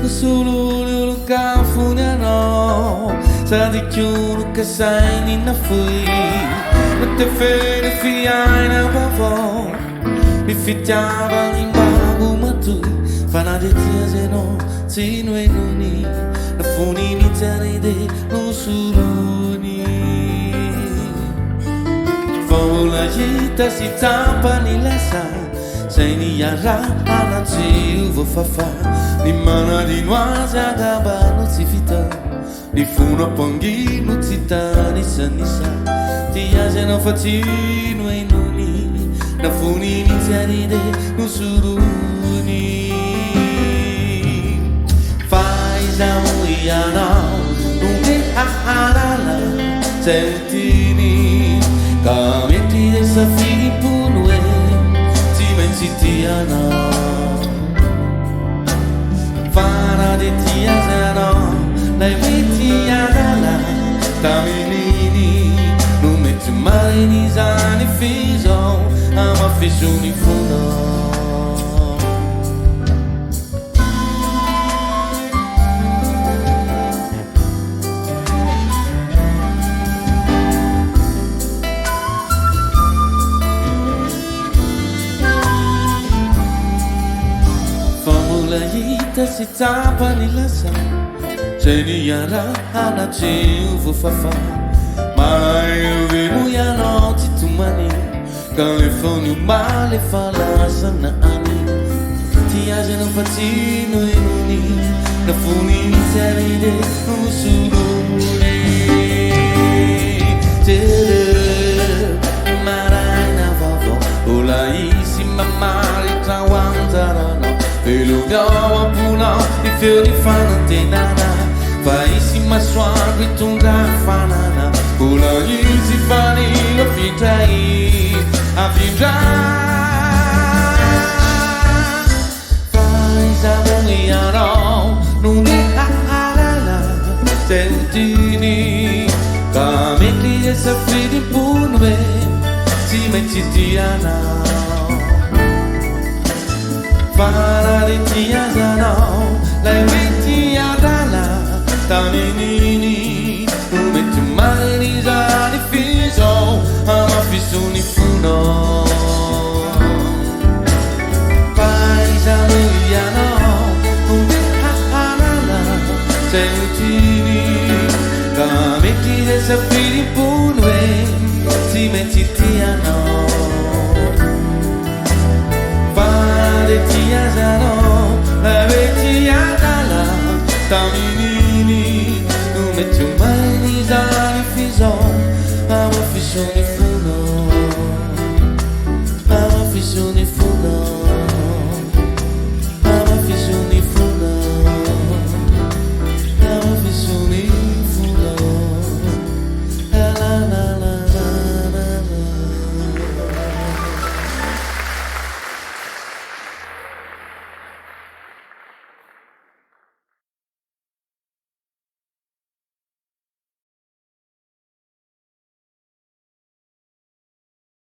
solo lo cafuniano sa di chiuno che sai in fui non te fede fiai na bavo mi fittiava in babu ma tu fana di tiase no si noi nuni na funi mi taride no suruni vola gita si tampa ni la sa sei ni yara ananzi uvo fafa ni mana di nuasa gaba no si fita ni funo pongi no zita ni sanisa ti ase no fatino e nuni na funi ni tiaride no suruni fai sa uia no nunca aharala sentini kameti dessa fini punue ti menzitiana fana de tiazano dai vitiana taminini non metti mai ni zani fiso ama fisuni funo la gita si tampa ni la sa se ni yara ana ci uvo fafa ma io vivo ya no ti tu mani California male fa la sana ani ti ase no fatino e nuni na funi ni seride usudune marana vavo ola isi mamari trawanzara e lo gava pula i fiori fanno tenana paesi ma suavi tunga fanana pula isi fani lo fitrai a fidra fai saboniano non ne la sentini come ti sappi punve si metti tiana Fara di tiazano, la vitiadala, taminini, non metti mai di zani fiso, ama fisuni funo. Paisa luiano, non metti ahanala, sentini, kametti de sapiri punwe, si metti tiano. Tiazano, la vetiadala, taminini, non metti mai di zani fiso, ama fisoni funo, ama fisoni funo.